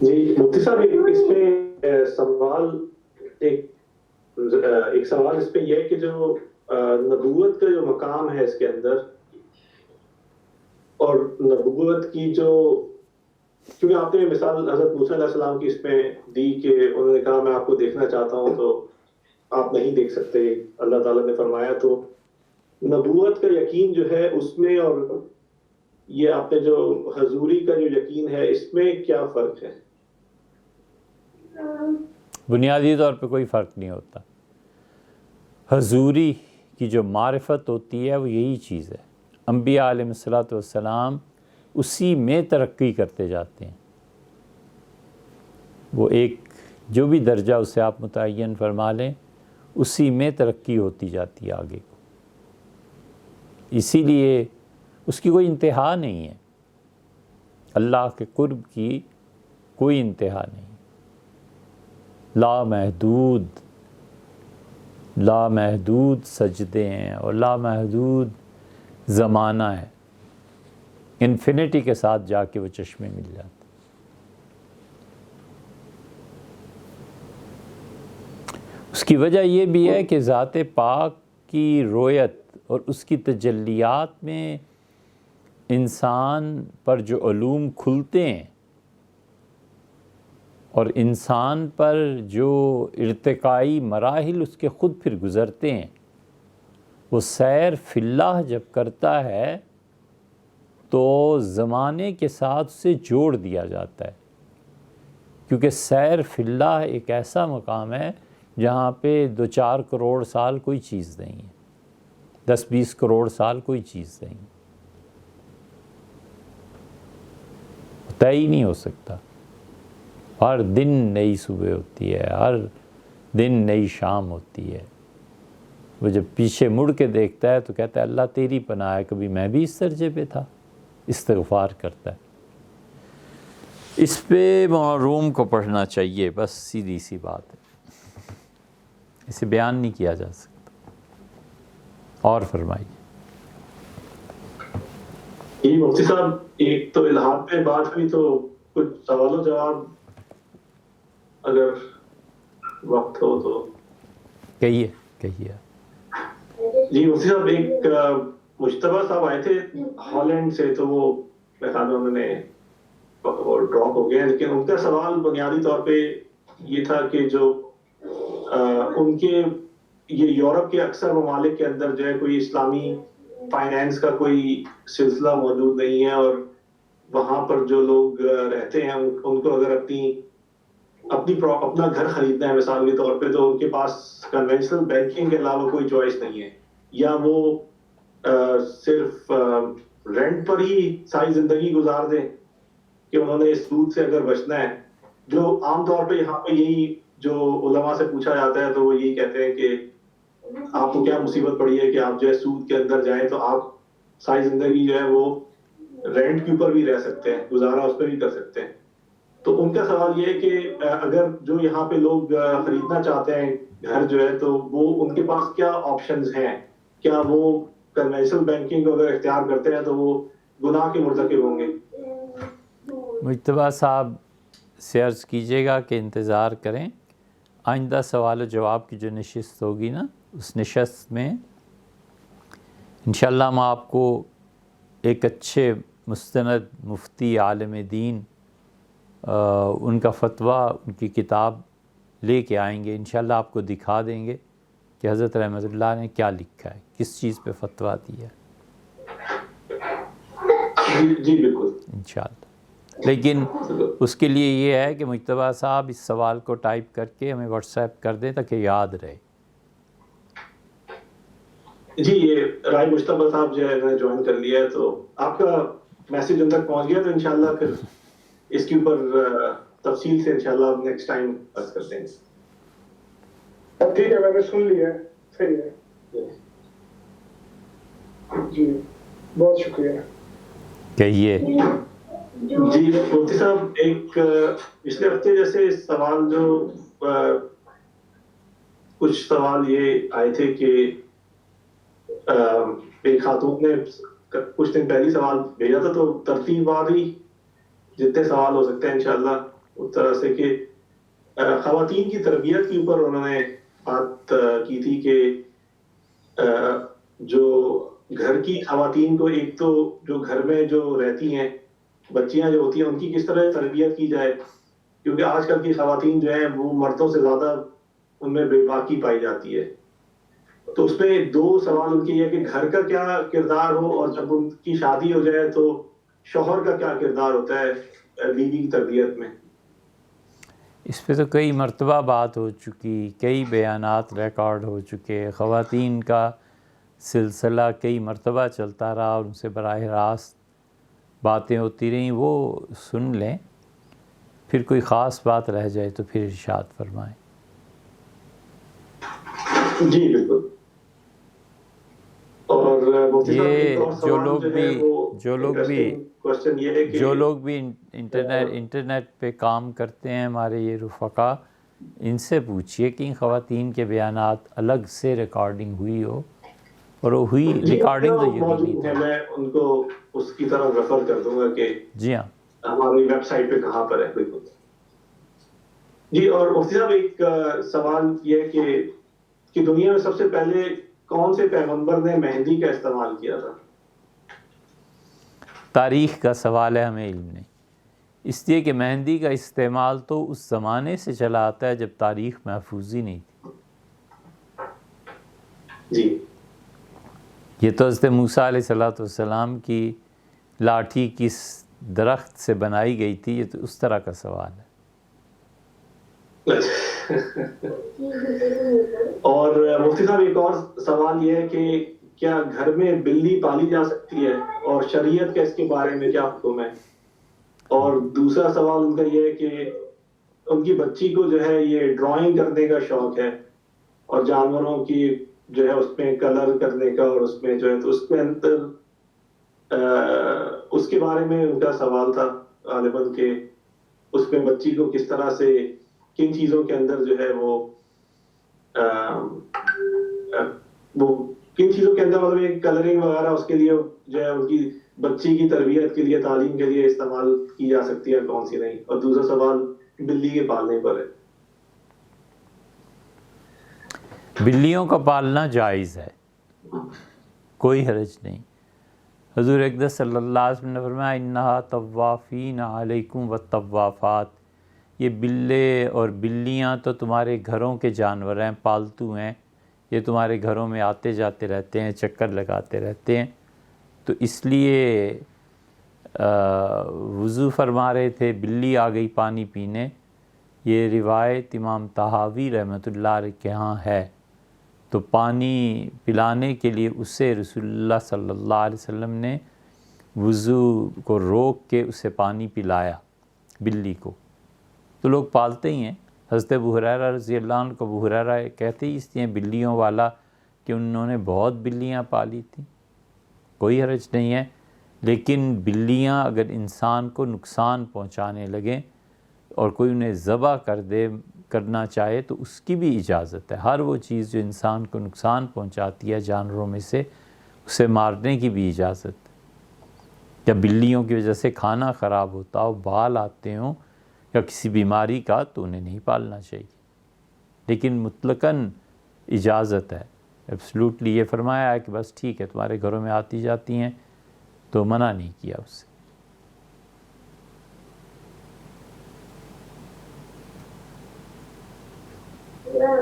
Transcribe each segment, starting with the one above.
جی مفتی صاحب اس پہ سوال ایک ایک سوال اس پہ یہ ہے کہ جو نبوت کا جو مقام ہے اس کے اندر، اور نبوت کی جو، کیونکہ آپ نے مثال حضرت موسیٰ علیہ السلام کی اس میں دی کہ انہوں نے کہا میں آپ کو دیکھنا چاہتا ہوں تو آپ نہیں دیکھ سکتے، اللہ تعالیٰ نے فرمایا، تو نبوت کا یقین جو ہے اس میں اور یہ آپ نے جو حضوری کا جو یقین ہے اس میں کیا فرق ہے؟ بنیادی طور پہ کوئی فرق نہیں ہوتا. حضوری کی جو معرفت ہوتی ہے وہ یہی چیز ہے. انبیاء علیہ الصلوۃ والسلام اسی میں ترقی کرتے جاتے ہیں. وہ ایک جو بھی درجہ اسے آپ متعین فرما لیں اسی میں ترقی ہوتی جاتی ہے آگے کو. اسی لیے اس کی کوئی انتہا نہیں ہے. اللہ کے قرب کی کوئی انتہا نہیں. لامحدود سجدے ہیں اور لامحدود زمانہ ہے. انفینٹی کے ساتھ جا کے وہ چشمے مل جاتے. اس کی وجہ یہ بھی ہے کہ ذات پاک کی رویت اور اس کی تجلیات میں انسان پر جو علوم کھلتے ہیں اور انسان پر جو ارتقائی مراحل اس کے خود پھر گزرتے ہیں، وہ سیر فی اللہ جب کرتا ہے تو زمانے کے ساتھ اسے جوڑ دیا جاتا ہے. کیونکہ سیر فی اللہ ایک ایسا مقام ہے جہاں پہ 2-4 کروڑ سال کوئی چیز نہیں ہے، 10-20 کروڑ سال کوئی چیز نہیں، طے ہی نہیں ہو سکتا. ہر دن نئی صبح ہوتی ہے، ہر دن نئی شام ہوتی ہے. وہ جب پیچھے مڑ کے دیکھتا ہے تو کہتا ہے اللہ تیری پناہ ہے، کبھی میں بھی اس درجے پہ تھا. استغفار کرتا ہے. اس پہ معروم کو پڑھنا چاہیے، بس سیدھی سی بات ہے. اسے بیان نہیں کیا جا سکتا. اور فرمائیے. جی مفتی صاحب، ایک تو الہاد پہ بات ہوئی، تو کچھ سوال و جواب اگر وقت ہو تو کہیے. جی مفتی صاحب، ایک مجتبیٰ صاحب آئے تھے ہالینڈ سے، تو وہ میرے خیال میں انہوں نے ڈراپ ہو گیا، لیکن ان کا سوال بنیادی طور پہ یہ تھا کہ جو ان کے یہ یورپ کے اکثر ممالک کے اندر جو ہے کوئی اسلامی فائنینس کا کوئی سلسلہ موجود نہیں ہے، اور وہاں پر جو لوگ رہتے ہیں ان کو اگر اپنا گھر خریدنا ہے مثال کے طور پہ، تو ان کے پاس کنونشنل بینکنگ کے علاوہ کوئی چوائس نہیں ہے، یا وہ صرف رینٹ پر ہی ساری زندگی گزار دیں کہ انہوں نے اس سود سے اگر بچنا ہے. جو عام طور پہ یہاں پہ یہی جو علماء سے پوچھا جاتا ہے تو وہ یہی کہتے ہیں کہ آپ کو کیا مصیبت پڑی ہے کہ آپ جو ہے سود کے اندر جائیں، تو آپ ساری زندگی جو ہے وہ رینٹ کے اوپر بھی رہ سکتے ہیں، گزارا اس پہ بھی کر سکتے ہیں. تو ان کا سوال یہ ہے کہ اگر جو یہاں پہ لوگ خریدنا چاہتے ہیں گھر جو ہے، تو وہ ان کے پاس کیا آپشنز ہیں؟ کیا وہ کنونشنل بینکنگ کو اگر اختیار کرتے ہیں تو وہ گناہ کے مرتکب ہوں گے؟ مجتبیٰ صاحب سے عرض کیجیے گا کہ انتظار کریں. آئندہ سوال و جواب کی جو نشست ہوگی نا، اس نشست میں انشاءاللہ ہم آپ کو ایک اچھے مستند مفتی عالم دین ان کا فتویٰ، ان کی کتاب لے کے آئیں گے. انشاءاللہ آپ کو دکھا دیں گے کہ حضرت رحمۃ اللہ نے کیا لکھا ہے، کس چیز پہ فتویٰ دیا ہے. جی بالکل انشاءاللہ. لیکن اس کے لیے یہ ہے کہ مجتبیٰ صاحب اس سوال کو ٹائپ کر کے ہمیں واٹس ایپ کر دیں تاکہ یاد رہے. جی یہ رائے مجتبیٰ صاحب جو ہے میں نے جوائن کر لیا ہے، تو آپ کا میسج ان تک پہنچ گیا، تو انشاءاللہ پھر اس کے اوپر تفصیل سے انشاءاللہ نیکسٹ ٹائم بات کرتے ہیں. ٹھیک ہے، میں نے سن لیا ہے. صحیح ہے جی، بہت شکریہ. کہیے. جی مفتی صاحب، ایک پچھلے ہفتے جیسے سوال جو کچھ سوال یہ آئے تھے کہ ایک خاتون نے کچھ دن پہلی سوال بھیجا تھا، تو ترتیب واری جتنے سوال ہو سکتے ہیں انشاءاللہ اس طرح سے کہ خواتین کی تربیت کے اوپر انہوں نے بات کی تھی کہ جو گھر کی خواتین کو، ایک تو جو گھر میں جو رہتی ہیں بچیاں جو ہوتی ہیں ان کی کس طرح تربیت کی جائے، کیونکہ آج کل کی خواتین جو ہیں وہ مردوں سے زیادہ ان میں بے باکی پائی جاتی ہے. تو اس پہ دو سوال ان کے یہ کہ گھر کا کیا کردار ہو، اور جب ان کی شادی ہو جائے تو شوہر کا کیا کردار ہوتا ہے بیوی کی تربیت میں. اس پہ تو کئی مرتبہ بات ہو چکی، کئی بیانات ریکارڈ ہو چکے، خواتین کا سلسلہ کئی مرتبہ چلتا رہا اور ان سے براہ راست باتیں ہوتی رہیں. وہ سن لیں، پھر کوئی خاص بات رہ جائے تو پھر ارشاد فرمائیں. جی بالکل. اور یہ جو لوگ بھی انٹرنیٹ پہ کام کرتے ہیں، ہمارے یہ رفقا، ان سے پوچھئے کہ ان خواتین کے بیانات الگ سے ریکارڈنگ ہوئی ہو، اور وہ ہوئی ریکارڈنگ تو یقینی تھا. میں ان کو اس کی طرف ریفر کر دوں گا کہ جی ہاں، ہماری ویب سائٹ پہ کہاں پر ہے. بالکل جی. اور مفتی صاحب ایک سوال یہ ہے کہ دنیا میں سب سے پہلے کون سے پیغمبر نے مہندی کا استعمال کیا تھا؟ تاریخ کا سوال ہے، ہمیں علم نہیں. اس لیے کہ مہندی کا استعمال تو اس زمانے سے چلا آتا ہے جب تاریخ محفوظ ہی نہیں تھی. جی. یہ تو حضرت موسیٰ علیہ السلام کی لاٹھی کس درخت سے بنائی گئی تھی، یہ تو اس طرح کا سوال ہے. اور مفتی صاحب ایک اور سوال یہ ہے کہ کیا گھر میں بلی پالی جا سکتی ہے، اور شریعت کا اس کے بارے میں کیا حکم ہے؟ اور دوسرا سوال ان کا یہ ہے کہ ان کی بچی کو جو ہے یہ ڈرائنگ کرنے کا شوق ہے، اور جانوروں کی جو ہے اس میں کلر کرنے کا، اور اس میں جو ہے تو اس کے اندر اس کے بارے میں ان کا سوال تھا غالباً کہ اس میں بچی کو کس طرح سے، کن چیزوں کے اندر جو ہے وہ کن چیزوں کے اندر مطلب ایک کلرنگ وغیرہ اس کے لیے جو ہے ان کی بچی کی تربیت کے لیے، تعلیم کے لیے استعمال کی جا سکتی ہے، کون سی نہیں. اور دوسرا سوال بلی کے پالنے پر ہے. بلیوں کا پالنا جائز ہے، کوئی حرج نہیں. حضور اقدس صلی اللہ علیہ وسلم نے فرمایا انہا طوافین علیکم والطوافات، یہ بلے اور بلیاں تو تمہارے گھروں کے جانور ہیں، پالتو ہیں، یہ تمہارے گھروں میں آتے جاتے رہتے ہیں، چکر لگاتے رہتے ہیں. تو اس لیے وضو فرما رہے تھے، بلی آ گئی پانی پینے. یہ روایت امام طحاوی رحمۃ اللہ علیہ کے ہاں ہے. تو پانی پلانے کے لیے اسے رسول اللہ صلی اللہ علیہ وسلم نے وضو کو روک کے اسے پانی پلایا بلی کو. تو لوگ پالتے ہی ہیں. حضرت ابو ہریرہ رضی اللہ عنہ کو ابو ہریرہ کہتے ہی اس لیے بلیوں والا کہ انہوں نے بہت بلیاں پالی تھیں. کوئی حرج نہیں ہے، لیکن بلیاں اگر انسان کو نقصان پہنچانے لگیں اور کوئی انہیں ذبح کرنا چاہے تو اس کی بھی اجازت ہے. ہر وہ چیز جو انسان کو نقصان پہنچاتی ہے جانوروں میں سے، اسے مارنے کی بھی اجازت ہے. یا بلیوں کی وجہ سے کھانا خراب ہوتا ہو، بال آتے ہوں یا کسی بیماری کا، تو انہیں نہیں پالنا چاہیے. لیکن مطلقاً اجازت ہے، ایبسلوٹلی یہ فرمایا ہے کہ بس ٹھیک ہے تمہارے گھروں میں آتی جاتی ہیں، تو منع نہیں کیا اس سے.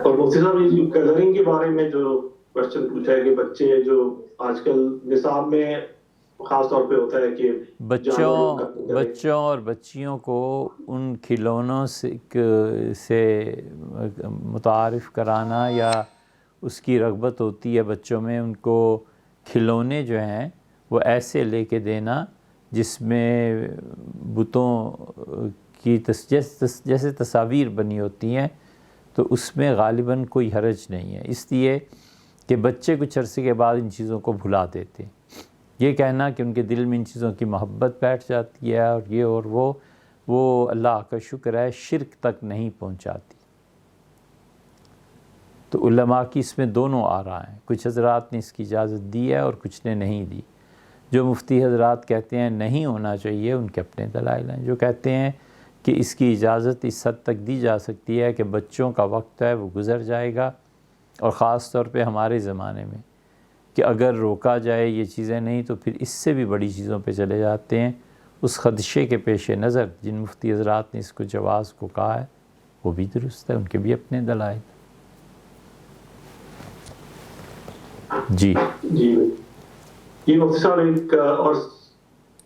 اور مفتی صاحب یہ جو کلرنگ کے بارے میں جو کوشچن پوچھا ہے کہ بچے جو آج کل نصاب میں خاص طور پہ ہوتا ہے کہ بچوں اور بچیوں کو ان کھلونوں سے متعارف کرانا، یا اس کی رغبت ہوتی ہے بچوں میں، ان کو کھلونے جو ہیں وہ ایسے لے کے دینا جس میں بتوں کی جیسے تصاویر بنی ہوتی ہیں، تو اس میں غالباً کوئی حرج نہیں ہے. اس لیے کہ بچے کچھ عرصے کے بعد ان چیزوں کو بھلا دیتے ہیں. یہ کہنا کہ ان کے دل میں ان چیزوں کی محبت بیٹھ جاتی ہے اور یہ اور وہ اللہ کا شکر ہے شرک تک نہیں پہنچاتی. تو علماء کی اس میں دونوں آراء ہیں. کچھ حضرات نے اس کی اجازت دی ہے اور کچھ نے نہیں دی. جو مفتی حضرات کہتے ہیں نہیں ہونا چاہیے، ان کے اپنے دلائل ہیں. جو کہتے ہیں کہ اس کی اجازت اس حد تک دی جا سکتی ہے کہ بچوں کا وقت ہے وہ گزر جائے گا، اور خاص طور پہ ہمارے زمانے میں کہ اگر روکا جائے یہ چیزیں نہیں تو پھر اس سے بھی بڑی چیزوں پہ چلے جاتے ہیں۔ اس خدشے کے پیش نظر جن مفتی حضرات نے اس کو جواز کو کہا ہے وہ بھی درست ہے، ان کے بھی اپنے دلائل۔ جی جی مفتی صاحب، ایک اور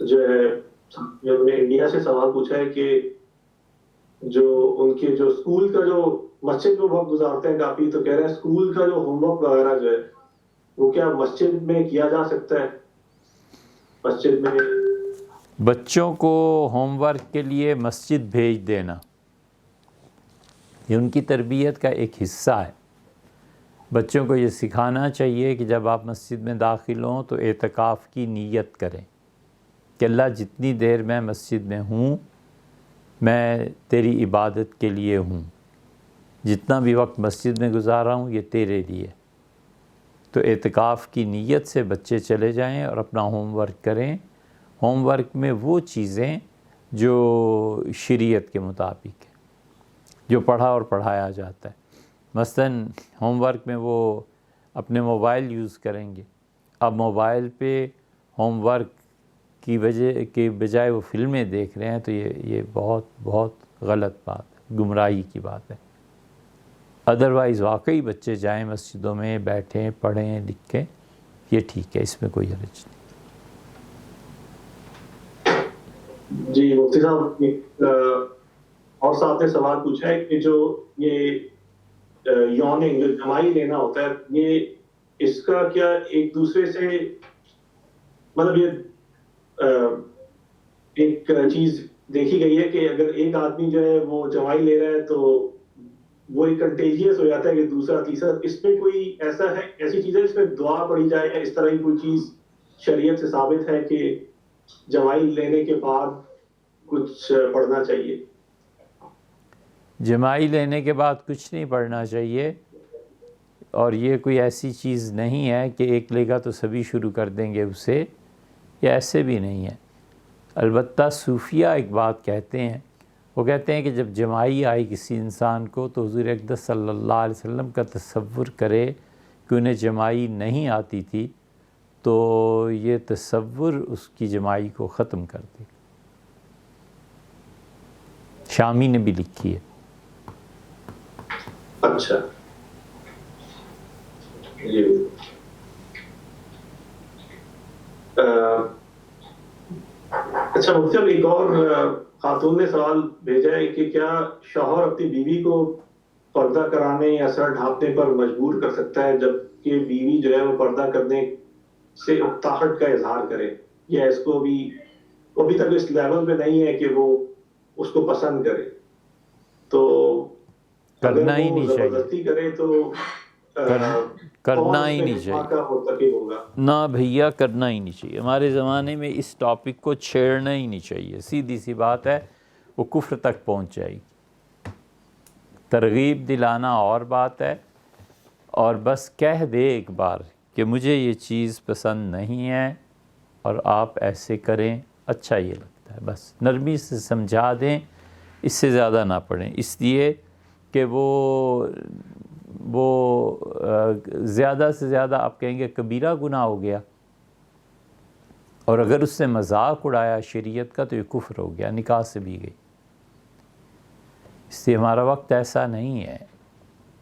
جو ہے انڈیا سے سوال پوچھا ہے کہ جو ان کے جو اسکول کا جو مسجد میں وقت گزارتے ہیں کافی، تو کہہ رہے ہیں اسکول کا جو ہوم ورک وغیرہ جو ہے وہ کیا مسجد میں کیا جا سکتا ہے؟ مسجد میں بچوں کو ہوم ورک کے لیے مسجد بھیج دینا یہ ان کی تربیت کا ایک حصہ ہے۔ بچوں کو یہ سکھانا چاہیے کہ جب آپ مسجد میں داخل ہوں تو اعتکاف کی نیت کریں کہ اللہ جتنی دیر میں مسجد میں ہوں میں تیری عبادت کے لیے ہوں، جتنا بھی وقت مسجد میں گزارا ہوں یہ تیرے لیے۔ تو اعتکاف کی نیت سے بچے چلے جائیں اور اپنا ہوم ورک کریں۔ ہوم ورک میں وہ چیزیں جو شریعت کے مطابق ہیں، جو پڑھا اور پڑھایا جاتا ہے۔ مثلاً ہوم ورک میں وہ اپنے موبائل یوز کریں گے، اب موبائل پہ ہوم ورک کی وجہ کے بجائے وہ فلمیں دیکھ رہے ہیں تو یہ بہت بہت غلط بات ہے، گمراہی کی بات ہے۔ ادروائز واقعی بچے جائیں مسجدوں میں، بیٹھیں، پڑھیں، لکھیں، یہ ٹھیک ہے، اس میں کوئی حرج نہیں۔ جی مفتی صاحب، اور صاحب نے سوال پوچھا ہے کہ جو یہ یوننگ جو جمائی لینا ہوتا ہے، یہ اس کا کیا ایک دوسرے سے مطلب یہ ایک چیز دیکھی گئی ہے کہ اگر ایک آدمی جو ہے وہ جمائی لے رہا ہے تو وہ ایک کنٹیجیس ہو جاتا ہے کہ دوسرا تیسرا، اس میں کوئی ایسا ہے، ایسی چیز ہے اس میں دعا پڑھی جائے یا اس طرح کی کوئی چیز شریعت سے ثابت ہے کہ جمائی لینے کے بعد کچھ پڑھنا چاہیے؟ جمائی لینے کے بعد کچھ نہیں پڑھنا چاہیے، اور یہ کوئی ایسی چیز نہیں ہے کہ ایک لے گا تو سبھی شروع کر دیں گے اسے، یہ ایسے بھی نہیں ہے۔ البتہ صوفیہ ایک بات کہتے ہیں، وہ کہتے ہیں کہ جب جمائی آئی کسی انسان کو تو حضور اقدس صلی اللہ علیہ وسلم کا تصور کرے کہ انہیں جمائی نہیں آتی تھی تو یہ تصور اس کی جمائی کو ختم کر دے۔ شامی نے بھی لکھی ہے۔ اچھا جی، اچھا مفتی صاحب، ایک اور خاتون نے سوال بھیجا ہے کہ کیا شوہر اپنی بیوی کو پردہ کرانے یا سر ڈھانپنے پر مجبور کر سکتا ہے جبکہ بیوی جو ہے وہ پردہ کرنے سے اکتاہٹ کا اظہار کرے، یا اس کو بھی ابھی تک اس لیول پہ نہیں ہے کہ وہ اس کو پسند کرے، تو کرنا ہی نہیں چاہیے، زبردستی کرے تو کرنا ہی نہیں چاہیے، نہ بھیا کرنا ہی نہیں چاہیے۔ ہمارے زمانے میں اس ٹاپک کو چھیڑنا ہی نہیں چاہیے، سیدھی سی بات ہے، وہ کفر تک پہنچ جائے گی۔ ترغیب دلانا اور بات ہے، اور بس کہہ دے ایک بار کہ مجھے یہ چیز پسند نہیں ہے اور آپ ایسے کریں، اچھا یہ لگتا ہے، بس نرمی سے سمجھا دیں، اس سے زیادہ نہ پڑھیں، اس لیے کہ وہ زیادہ سے زیادہ آپ کہیں گے کبیرہ گناہ ہو گیا، اور اگر اس سے مذاق اڑایا شریعت کا تو یہ کفر ہو گیا، نکاح سے بھی گئی۔ اس لیے ہمارا وقت ایسا نہیں ہے،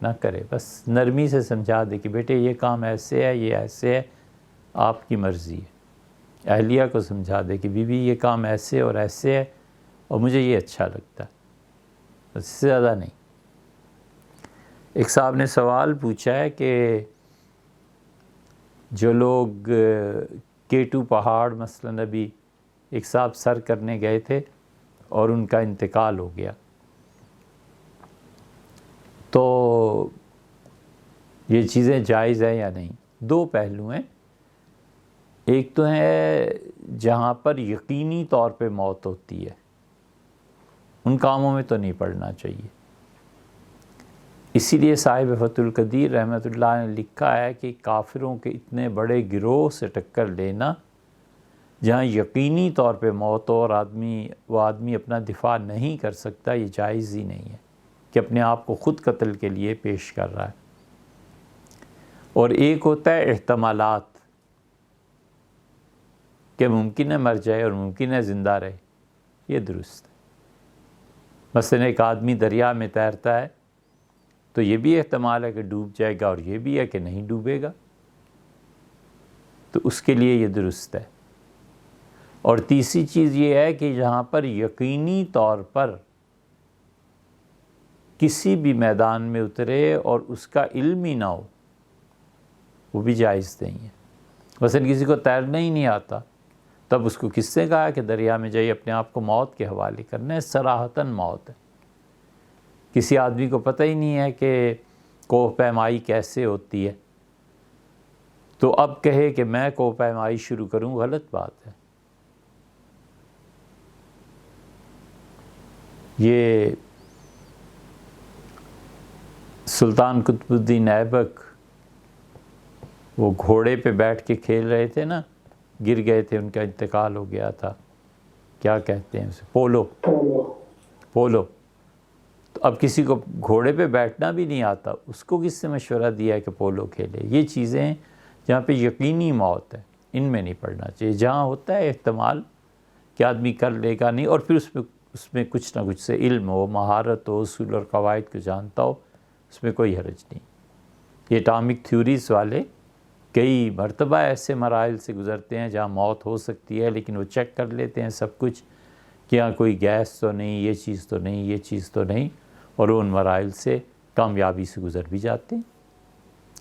نہ کرے، بس نرمی سے سمجھا دے کہ بیٹے یہ کام ایسے ہے، یہ ایسے ہے، آپ کی مرضی ہے۔ اہلیہ کو سمجھا دے کہ بی بی یہ کام ایسے اور ایسے ہے اور مجھے یہ اچھا لگتا ہے، بس اس سے زیادہ نہیں۔ ایک صاحب نے سوال پوچھا ہے کہ جو لوگ K2 پہاڑ مثلاً ابھی ایک صاحب سر کرنے گئے تھے اور ان کا انتقال ہو گیا، تو یہ چیزیں جائز ہیں یا نہیں؟ دو پہلو ہیں، ایک تو ہے جہاں پر یقینی طور پہ موت ہوتی ہے ان کاموں میں تو نہیں پڑھنا چاہیے۔ اسی لیے صاحب فتح القدیر رحمۃ اللہ نے لکھا ہے کہ کافروں کے اتنے بڑے گروہ سے ٹکر لینا جہاں یقینی طور پہ موت ہو اور وہ آدمی اپنا دفاع نہیں کر سکتا، یہ جائز ہی نہیں ہے کہ اپنے آپ کو خود قتل کے لیے پیش کر رہا ہے۔ اور ایک ہوتا ہے احتمالات، کہ ممکن ہے مر جائے اور ممکن ہے زندہ رہے، یہ درست ہے۔ مثلا ایک آدمی دریا میں تیرتا ہے تو یہ بھی احتمال ہے کہ ڈوب جائے گا، اور یہ بھی ہے کہ نہیں ڈوبے گا، تو اس کے لیے یہ درست ہے۔ اور تیسری چیز یہ ہے کہ جہاں پر یقینی طور پر کسی بھی میدان میں اترے اور اس کا علم ہی نہ ہو، وہ بھی جائز نہیں ہے۔ مثلا کسی کو تیرنا ہی نہیں آتا، تب اس کو کس نے کہا کہ دریا میں جائیے اپنے آپ کو موت کے حوالے کرنا ہے؟ صراحتاً موت ہے۔ کسی آدمی کو پتہ ہی نہیں ہے کہ کوہ پیمائی کیسے ہوتی ہے، تو اب کہے کہ میں کوہ پیمائی شروع کروں، غلط بات ہے۔ یہ سلطان قطب الدین ایبک وہ گھوڑے پہ بیٹھ کے کھیل رہے تھے نا، گر گئے تھے، ان کا انتقال ہو گیا تھا، کیا کہتے ہیں اسے، پولو۔ تو اب کسی کو گھوڑے پہ بیٹھنا بھی نہیں آتا، اس کو کس نے مشورہ دیا ہے کہ پولو کھیلے؟ یہ چیزیں جہاں پہ یقینی موت ہے، ان میں نہیں پڑھنا چاہیے۔ جہاں ہوتا ہے احتمال کہ آدمی کر لے گا نہیں، اور پھر اس میں کچھ نہ کچھ سے علم ہو، مہارت ہو، اصول اور قواعد کو جانتا ہو، اس میں کوئی حرج نہیں۔ یہ اٹامک تھیوریز والے کئی مرتبہ ایسے مراحل سے گزرتے ہیں جہاں موت ہو سکتی ہے، لیکن وہ چیک کر لیتے ہیں سب کچھ کہ یہاں کوئی گیس تو نہیں، یہ چیز تو نہیں، یہ چیز تو نہیں، اور ان مراحل سے کامیابی سے گزر بھی جاتے ہیں،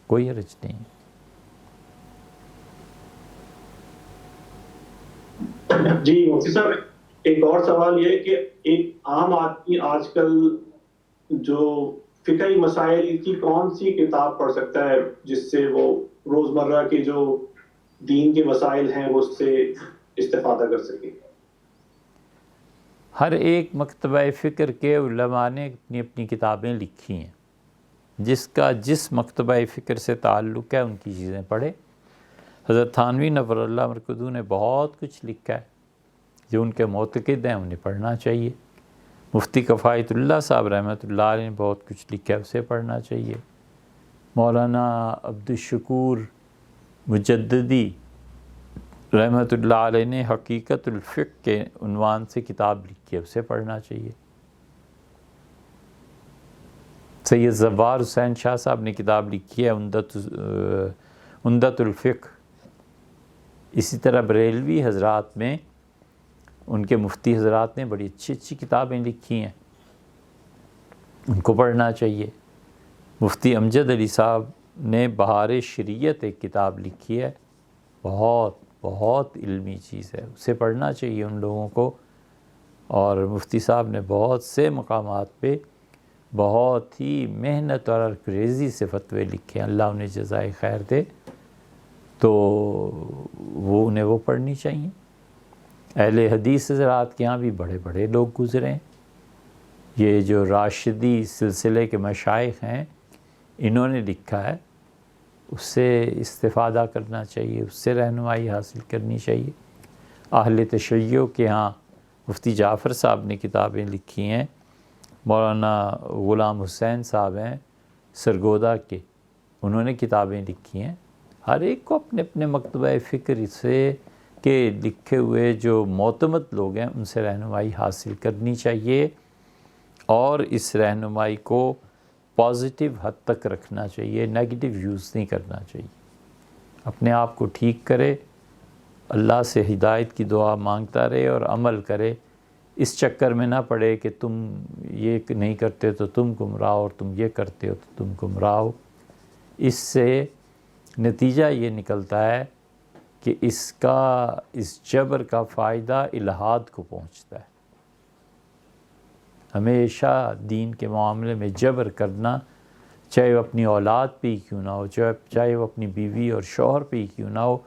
کوئی حرج نہیں۔ جی مفتی صاحب، ایک اور سوال یہ ہے کہ ایک عام آدمی آج کل جو فقہی مسائل کی کون سی کتاب پڑھ سکتا ہے جس سے وہ روزمرہ کے جو دین کے مسائل ہیں وہ اس سے استفادہ کر سکے؟ ہر ایک مکتبہ فکر کے علماء نے اپنی اپنی کتابیں لکھی ہیں، جس مکتبہ فکر سے تعلق ہے ان کی چیزیں پڑھے۔ حضرت تھانوی نور اللہ مرکزو نے بہت کچھ لکھا ہے، جو ان کے معتقد ہیں انہیں پڑھنا چاہیے۔ مفتی کفایت اللہ صاحب رحمۃ اللہ علیہ نے بہت کچھ لکھا ہے، اسے پڑھنا چاہیے۔ مولانا عبدالشکور مجددی رحمۃ اللہ علیہ نے حقیقت الفقہ کے عنوان سے کتاب لکھی ہے، اسے پڑھنا چاہیے۔ سید زوار حسین شاہ صاحب نے کتاب لکھی ہے عمدۃ الفقہ۔ اسی طرح بریلوی حضرات میں ان کے مفتی حضرات نے بڑی اچھی اچھی کتابیں لکھی ہیں، ان کو پڑھنا چاہیے۔ مفتی امجد علی صاحب نے بہار شریعت ایک کتاب لکھی ہے، بہت بہت علمی چیز ہے، اسے پڑھنا چاہیے ان لوگوں کو۔ اور مفتی صاحب نے بہت سے مقامات پہ بہت ہی محنت اور کریزی سے فتوے لکھے ہیں، اللہ انہیں جزائے خیر دے، تو انہیں وہ پڑھنی چاہیے۔ اہل حدیث حضرات کے ہاں بھی بڑے بڑے لوگ گزرے ہیں، یہ جو راشدی سلسلے کے مشائخ ہیں انہوں نے لکھا ہے، اس سے استفادہ کرنا چاہیے، اس سے رہنمائی حاصل کرنی چاہیے۔ اہل تشیع کے ہاں مفتی جعفر صاحب نے کتابیں لکھی ہیں، مولانا غلام حسین صاحب ہیں سرگودا کے، انہوں نے کتابیں لکھی ہیں۔ ہر ایک کو اپنے اپنے مکتبہ فکر سے کے لکھے ہوئے جو معتمد لوگ ہیں ان سے رہنمائی حاصل کرنی چاہیے، اور اس رہنمائی کو پازیٹیو حد تک رکھنا چاہیے، نیگیٹو یوز نہیں کرنا چاہیے۔ اپنے آپ کو ٹھیک کرے، اللہ سے ہدایت کی دعا مانگتا رہے اور عمل کرے، اس چکر میں نہ پڑے کہ تم یہ نہیں کرتے تو تم گمراہ ہو اور تم یہ کرتے ہو تو تم گمراہ ہو۔ اس سے نتیجہ یہ نکلتا ہے کہ اس جبر کا فائدہ الہاد کو پہنچتا ہے۔ ہمیشہ دین کے معاملے میں جبر کرنا، چاہے وہ اپنی اولاد پہ ہی کیوں نہ ہو، چاہے وہ اپنی بیوی اور شوہر پہ ہی کیوں نہ ہو،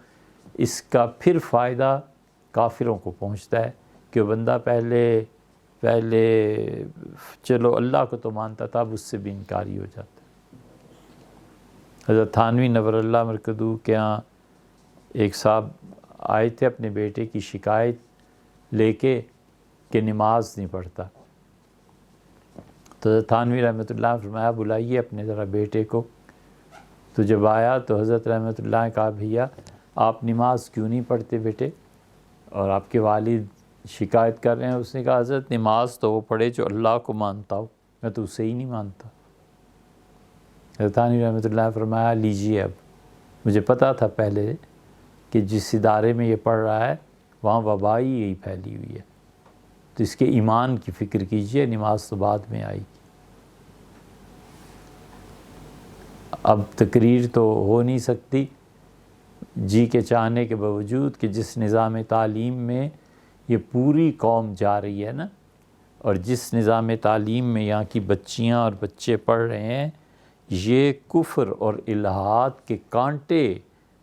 اس کا پھر فائدہ کافروں کو پہنچتا ہے کہ وہ بندہ پہلے چلو اللہ کو تو مانتا تھا، اب اس سے بھی انکاری ہو جاتا ہے۔ حضرت تھانوی نور اللہ مرکزو کے ہاں ایک صاحب آئے تھے اپنے بیٹے کی شکایت لے کے کہ نماز نہیں پڑھتا، تو حضرت تھانوی رحمۃ اللہ فرمایا بلائیے اپنے ذرا بیٹے کو. تو جب آیا تو حضرت رحمۃ اللہ نے کہا بھیا آپ نماز کیوں نہیں پڑھتے بیٹے، اور آپ کے والد شکایت کر رہے ہیں. اس نے کہا حضرت نماز تو وہ پڑھے جو اللہ کو مانتا ہو، میں تو اسے ہی نہیں مانتا. حضرت تھانوی رحمۃ اللہ نے فرمایا لیجیے، اب مجھے پتا تھا پہلے کہ جس ادارے میں یہ پڑھ رہا ہے وہاں وبائی یہی پھیلی ہوئی ہے، تو اس کے ایمان کی فکر کیجئے، نماز تو بعد میں آئے گی. اب تقریر تو ہو نہیں سکتی جی کے چاہنے کے باوجود کہ جس نظام تعلیم میں یہ پوری قوم جا رہی ہے نا، اور جس نظام تعلیم میں یہاں کی بچیاں اور بچے پڑھ رہے ہیں، یہ کفر اور الحاد کے کانٹے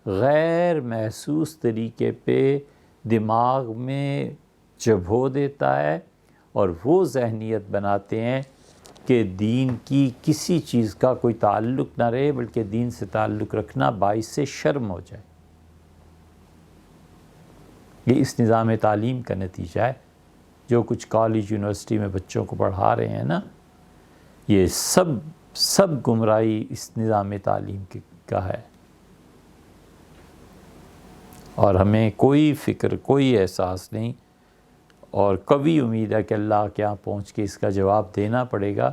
غیر محسوس طریقے پہ دماغ میں چبھو دیتا ہے، اور وہ ذہنیت بناتے ہیں کہ دین کی کسی چیز کا کوئی تعلق نہ رہے، بلکہ دین سے تعلق رکھنا باعث شرم ہو جائے. یہ اس نظام تعلیم کا نتیجہ ہے. جو کچھ کالج یونیورسٹی میں بچوں کو پڑھا رہے ہیں نا، یہ سب گمراہی اس نظام تعلیم کا ہے. اور ہمیں کوئی فکر، کوئی احساس نہیں، اور کبھی امید ہے کہ اللہ کے یہاں پہنچ کے اس کا جواب دینا پڑے گا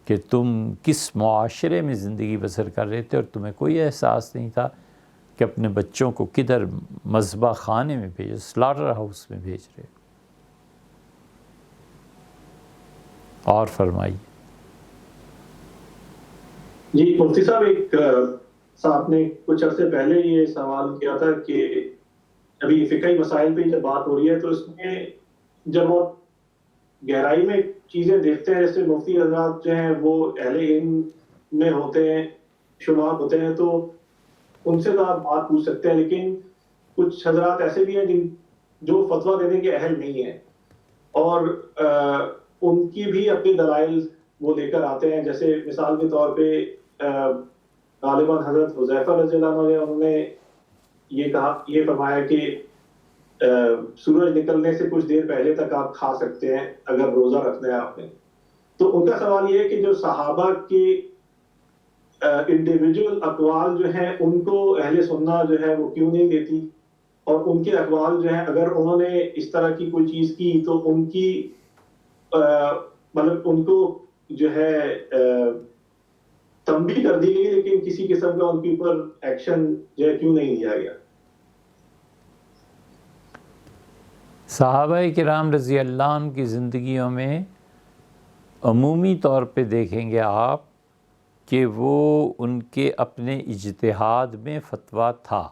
کہ تم کس معاشرے میں زندگی بسر کر رہے تھے، اور تمہیں کوئی احساس نہیں تھا کہ اپنے بچوں کو کدھر مذبح خانے میں بھیجو، سلاٹر ہاؤس میں بھیج رہے. اور فرمائیے. جی مفتی صاحب، ایک صاحب نے کچھ عرصے پہلے یہ سوال کیا تھا کہ ابھی فقہی مسائل پہ جب بات ہو رہی ہے تو اس میں جب وہ گہرائی میں چیزیں دیکھتے ہیں، جیسے مفتی حضرات جو ہیں وہ اہل علم میں ہوتے ہیں، شمار ہوتے ہیں، تو ان سے تو آپ بات پوچھ سکتے ہیں. لیکن کچھ حضرات ایسے بھی ہیں جو فتویٰ دینے کے اہل نہیں ہیں، اور ان کی بھی اپنے دلائل وہ لے کر آتے ہیں. جیسے مثال کے طور پہ غالباً حضرت حذیفہ رضی اللہ عنہ انہوں نے یہ فرمایا کہ سورج نکلنے سے کچھ دیر پہلے تک آپ کھا سکتے ہیں اگر روزہ رکھنا ہے آپ نے. تو ان کا سوال یہ ہے کہ جو صحابہ کے انڈیویجول اقوال جو ہیں ان کو اہل سنہ جو ہے وہ کیوں نہیں دیتی، اور ان کے اقوال جو ہیں اگر انہوں نے اس طرح کی کوئی چیز کی تو ان کی مطلب ان کو جو ہے تنبیہ کر دی گئی، لیکن کسی قسم کا ان کے اوپر ایکشن جو ہے کیوں نہیں لیا گیا. صحابہ کرام رضی اللہ عنہ کی زندگیوں میں عمومی طور پہ دیکھیں گے آپ کہ وہ ان کے اپنے اجتہاد میں فتویٰ تھا،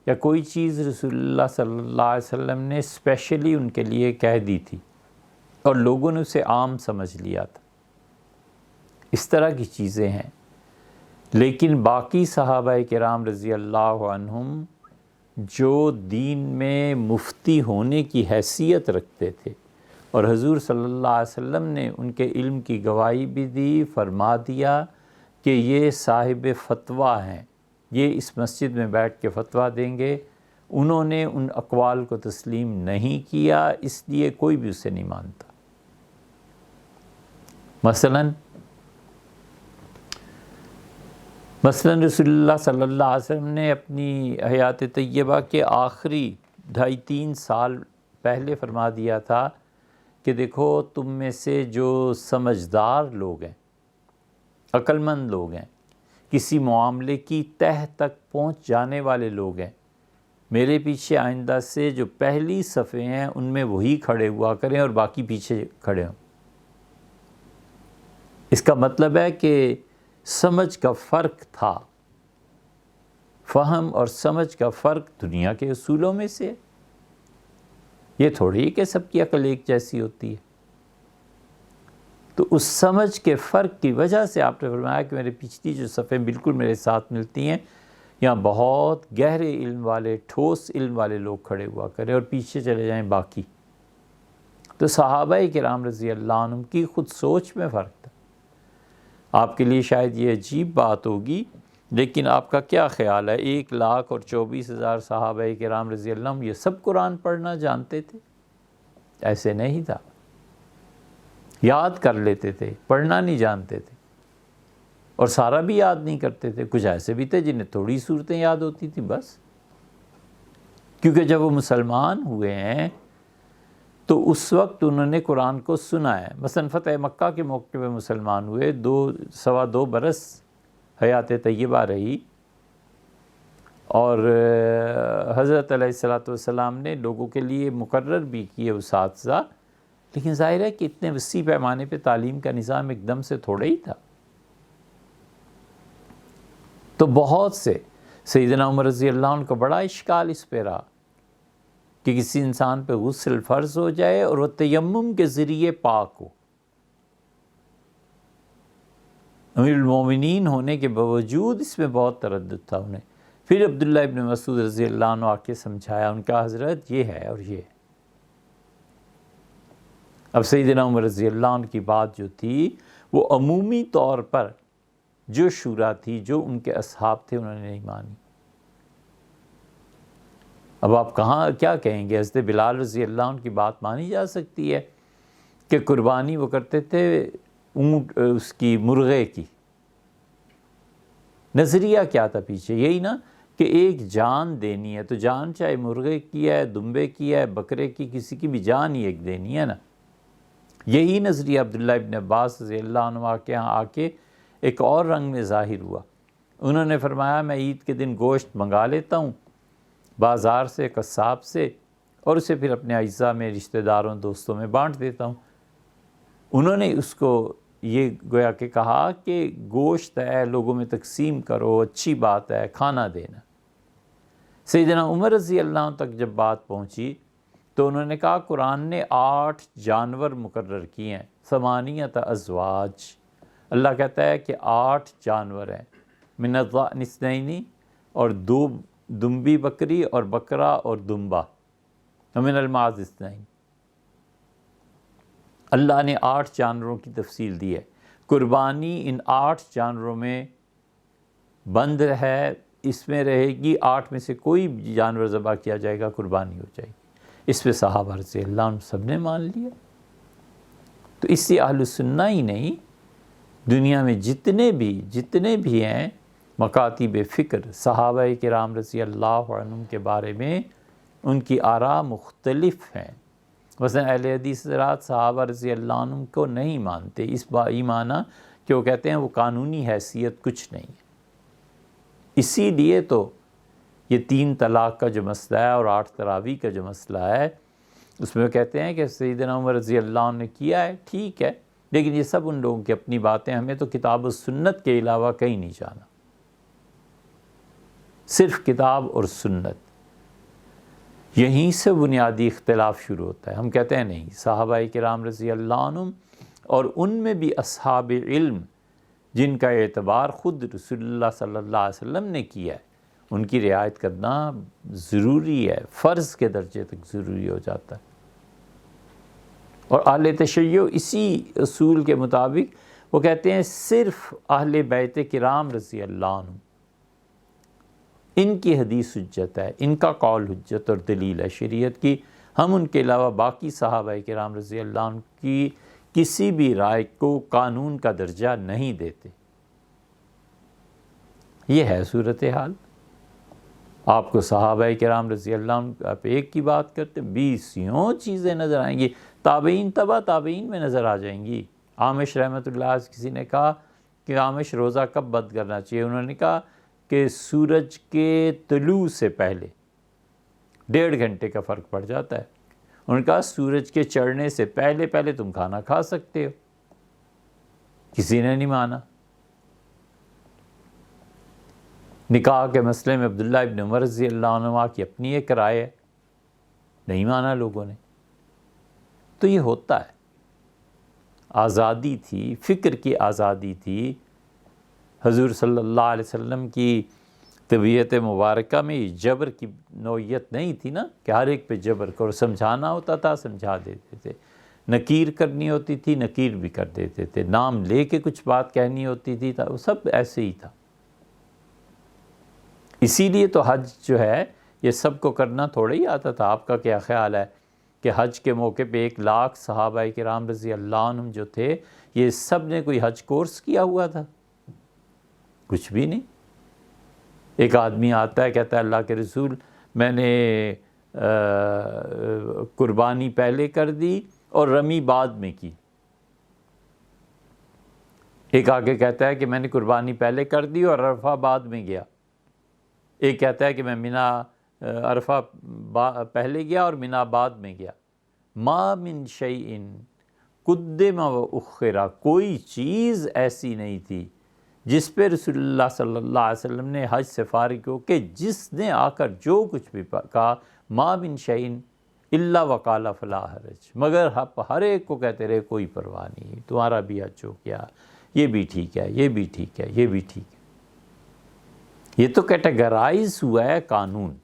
یا کوئی چیز رسول اللہ صلی اللہ علیہ وسلم نے اسپیشلی ان کے لیے کہہ دی تھی اور لوگوں نے اسے عام سمجھ لیا تھا. اس طرح کی چیزیں ہیں. لیکن باقی صحابہ کرام رضی اللہ عنہم جو دین میں مفتی ہونے کی حیثیت رکھتے تھے، اور حضور صلی اللہ علیہ وسلم نے ان کے علم کی گواہی بھی دی، فرما دیا کہ یہ صاحب فتویٰ ہیں، یہ اس مسجد میں بیٹھ کے فتویٰ دیں گے، انہوں نے ان اقوال کو تسلیم نہیں کیا، اس لیے کوئی بھی اسے نہیں مانتا. مثلا رسول اللہ صلی اللہ علیہ وسلم نے اپنی حیات طیبہ کے آخری 2.5-3 سال پہلے فرما دیا تھا کہ دیکھو تم میں سے جو سمجھدار لوگ ہیں، عقل مند لوگ ہیں، کسی معاملے کی تہ تک پہنچ جانے والے لوگ ہیں، میرے پیچھے آئندہ سے جو پہلی صفیں ہیں ان میں وہی کھڑے ہوا کریں اور باقی پیچھے کھڑے ہوں. اس کا مطلب ہے کہ سمجھ کا فرق تھا. فہم اور سمجھ کا فرق دنیا کے اصولوں میں سے، یہ تھوڑی کہ سب کی عقل ایک جیسی ہوتی ہے. تو اس سمجھ کے فرق کی وجہ سے آپ نے فرمایا کہ میرے پچھلی جو صفیں بالکل میرے ساتھ ملتی ہیں، یہاں بہت گہرے علم والے، ٹھوس علم والے لوگ کھڑے ہوا کریں اور پیچھے چلے جائیں باقی. تو صحابہ کرام رضی اللہ عنہم کی خود سوچ میں فرق تھا. آپ کے لیے شاید یہ عجیب بات ہوگی لیکن آپ کا کیا خیال ہے 1,24,000 صحابہ کرام رضی اللہ عنہم یہ سب قرآن پڑھنا جانتے تھے؟ ایسے نہیں تھا، یاد کر لیتے تھے، پڑھنا نہیں جانتے تھے، اور سارا بھی یاد نہیں کرتے تھے۔ کچھ ایسے بھی تھے جنہیں تھوڑی صورتیں یاد ہوتی تھی بس، کیونکہ جب وہ مسلمان ہوئے ہیں تو اس وقت انہوں نے قرآن کو سنا ہے۔ مثلا فتح مکہ کے موقع پہ مسلمان ہوئے، 2 برس حیات طیبہ رہی، اور حضرت علیہ السلام نے لوگوں کے لیے مقرر بھی کیے اساتذہ، لیکن ظاہر ہے کہ اتنے وسیع پیمانے پہ تعلیم کا نظام ایک دم سے تھوڑا ہی تھا۔ تو بہت سے سیدنا عمر رضی اللہ عنہ کا بڑا اشکال اس پہ رہا کہ کسی انسان پہ غسل فرض ہو جائے اور وہ تیمم کے ذریعے پاک ہو۔ امیر المومنین ہونے کے باوجود اس میں بہت تردد تھا انہیں۔ پھر عبداللہ ابن مسعود رضی اللہ عنہ آ کے سمجھایا، ان کا حضرت یہ ہے اور یہ ہے۔ اب سیدنا عمر رضی اللہ عنہ کی بات جو تھی وہ عمومی طور پر جو شورا تھی، جو ان کے اصحاب تھے، انہوں نے نہیں مانی۔ اب آپ کہاں کیا کہیں گے؟ حضرت بلال رضی اللہ عنہ کی بات مانی جا سکتی ہے کہ قربانی وہ کرتے تھے اونٹ اس کی مرغے کی؟ نظریہ کیا تھا پیچھے؟ یہی نا کہ ایک جان دینی ہے، تو جان چاہے مرغے کی ہے، دمبے کی ہے، بکرے کی، کسی کی بھی جان ہی ایک دینی ہے نا۔ یہی نظریہ عبداللہ ابن عباس رضی اللہ عنہ کے ہاں آ کے ایک اور رنگ میں ظاہر ہوا۔ انہوں نے فرمایا میں عید کے دن گوشت منگا لیتا ہوں بازار سے، قصاب سے، اور اسے پھر اپنے اعزاء میں، رشتہ داروں، دوستوں میں بانٹ دیتا ہوں۔ انہوں نے اس کو یہ گویا کہ کہا کہ گوشت ہے، لوگوں میں تقسیم کرو، اچھی بات ہے، کھانا دینا۔ سیدنا عمر رضی اللہ عنہ تک جب بات پہنچی تو انہوں نے کہا قرآن نے 8 جانور مقرر کیے ہیں، 8 ازواج۔ اللہ کہتا ہے کہ 8 جانور ہیں، من الضأن 2 اور 2 دمبی بکری اور بکرا اور دمبا، ومن الماعز 2۔ اللہ نے 8 جانوروں کی تفصیل دی ہے۔ قربانی ان 8 جانوروں میں بند ہے، اس میں رہے گی، 8 میں سے کوئی جانور ذبح کیا جائے گا، قربانی ہو جائے گی۔ اس پہ صحابہ رضی اللہ عنہ سب نے مان لیا۔ تو اس سے اہل سنہ ہی نہیں، دنیا میں جتنے بھی ہیں مکاتب فکر، صحابہ کرام رضی اللہ عنہم کے بارے میں ان کی آراء مختلف ہیں۔ مثلا اہل حدیث حضرات صحابہ رضی اللہ عنہم کو نہیں مانتے، اس ایمانہ کہ وہ کہتے ہیں وہ قانونی حیثیت کچھ نہیں ہے۔ اسی لیے تو یہ 3 طلاق کا جو مسئلہ ہے اور 8 تراویح کا جو مسئلہ ہے، اس میں وہ کہتے ہیں کہ سیدنا عمر رضی اللہ عنہ نے کیا ہے، ٹھیک ہے، لیکن یہ سب ان لوگوں کی اپنی باتیں، ہمیں تو کتاب و سنت کے علاوہ کہیں نہیں جانا، صرف کتاب اور سنت۔ یہیں سے بنیادی اختلاف شروع ہوتا ہے۔ ہم کہتے ہیں نہیں، صحابہ کرام رضی اللہ عنہم اور ان میں بھی اصحاب علم جن کا اعتبار خود رسول اللہ صلی اللہ علیہ وسلم نے کیا ہے، ان کی رعایت کرنا ضروری ہے، فرض کے درجے تک ضروری ہو جاتا ہے۔ اور اہل تشیع اسی اصول کے مطابق وہ کہتے ہیں صرف اہل بیت کرام رضی اللہ عنہ ان کی حدیث حجت ہے، ان کا قول حجت اور دلیل ہے شریعت کی، ہم ان کے علاوہ باقی صحابہ کرام رضی اللہ عنہ کی کسی بھی رائے کو قانون کا درجہ نہیں دیتے۔ یہ ہے صورتحال۔ آپ کو صحابہ کرام رضی اللہ عنہ آپ ایک کی بات کرتے 20 چیزیں نظر آئیں گی، تابعین تبع تابعین میں نظر آ جائیں گی۔ عامش رحمۃ اللہ علیہ کسی نے کہا کہ عامش روزہ کب بند کرنا چاہیے؟ انہوں نے کہا کہ سورج کے طلوع سے پہلے 1.5 گھنٹے کا فرق پڑ جاتا ہے۔ انہوں نے کہا سورج کے چڑھنے سے پہلے پہلے تم کھانا کھا سکتے ہو، کسی نے نہیں مانا۔ نکاح کے مسئلے میں عبداللہ ابن عمر رضی اللہ عنہ کی اپنی ایک رائے ہے، نہیں مانا لوگوں نے۔ تو یہ ہوتا ہے، آزادی تھی، فکر کی آزادی تھی۔ حضور صلی اللہ علیہ وسلم کی طبیعت مبارکہ میں جبر کی نوعیت نہیں تھی نا کہ ہر ایک پہ جبر کرو، سمجھانا ہوتا تھا سمجھا دیتے تھے، نکیر کرنی ہوتی تھی نکیر بھی کر دیتے تھے، نام لے کے کچھ بات کہنی ہوتی تھی، وہ سب ایسے ہی تھا۔ اسی لیے تو حج جو ہے یہ سب کو کرنا تھوڑا ہی آتا تھا. آپ کا کیا خیال ہے کہ حج کے موقع پہ 1,00,000 صحابہ کرام رضی اللہ عنہم جو تھے یہ سب نے کوئی حج کورس کیا ہوا تھا؟ کچھ بھی نہیں. ایک آدمی آتا ہے کہتا ہے اللہ کے رسول میں نے قربانی پہلے کر دی اور رمی بعد میں کی. ایک آگے کہتا ہے کہ میں نے قربانی پہلے کر دی اور عرفہ بعد میں گیا. ایک کہتا ہے کہ میں منا عرفہ پہلے گیا اور منا بعد میں گیا. ما من شیء قدم و اخرا، کوئی چیز ایسی نہیں تھی جس پہ رسول اللہ صلی اللہ علیہ وسلم نے حج سے فارغ ہو کہ جس نے آ کر جو کچھ بھی کہا ما من شیء الا وقال فلا حرج، مگر ہر ایک کو کہتے رہے کوئی پرواہ نہیں، تمہارا بھی حج ہو گیا، یہ بھی ٹھیک ہے، یہ بھی ٹھیک ہے، یہ بھی ٹھیک ہے. یہ تو کیٹیگرائز ہوا ہے قانون.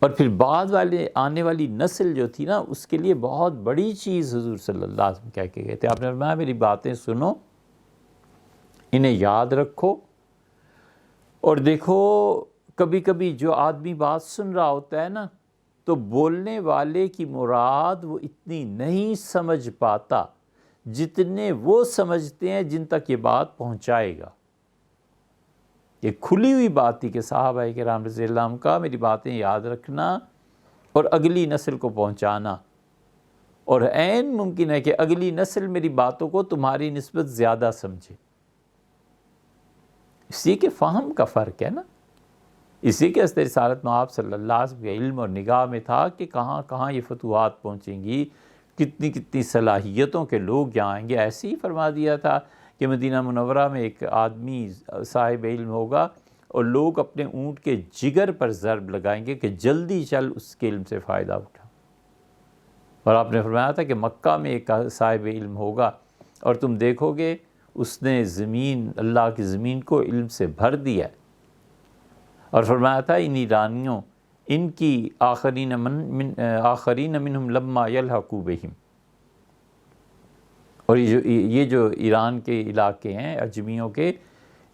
اور پھر بعد والے آنے والی نسل جو تھی نا اس کے لیے بہت بڑی چیز حضور صلی اللہ علیہ وسلم کہہ کے گئے تھے. آپ نے فرمایا میری باتیں سنو، انہیں یاد رکھو، اور دیکھو کبھی کبھی جو آدمی بات سن رہا ہوتا ہے نا تو بولنے والے کی مراد وہ اتنی نہیں سمجھ پاتا جتنے وہ سمجھتے ہیں جن تک یہ بات پہنچائے گا. یہ کھلی ہوئی بات تھی کہ صحابہ کرام رضی اللہ عنہم کا میری باتیں یاد رکھنا اور اگلی نسل کو پہنچانا، اور عین ممکن ہے کہ اگلی نسل میری باتوں کو تمہاری نسبت زیادہ سمجھے. اسی کے فہم کا فرق ہے نا. اسی کے اثر رسالت میں آپ صلی اللہ علیہ وسلم کے علم اور نگاہ میں تھا کہ کہاں کہاں یہ فتوحات پہنچیں گی، کتنی کتنی صلاحیتوں کے لوگ یہاں آئیں گے. ایسے ہی فرما دیا تھا کہ مدینہ منورہ میں ایک آدمی صاحب علم ہوگا اور لوگ اپنے اونٹ کے جگر پر ضرب لگائیں گے کہ جلدی چل اس کے علم سے فائدہ اٹھا. اور آپ نے فرمایا تھا کہ مکہ میں ایک صاحب علم ہوگا اور تم دیکھو گے اس نے زمین، اللہ کی زمین کو علم سے بھر دیا ہے. اور فرمایا تھا ان ایرانیوں ان کی آخرین منہم لما یلحقوا بہم. اور یہ جو ایران کے علاقے ہیں اجمیوں کے،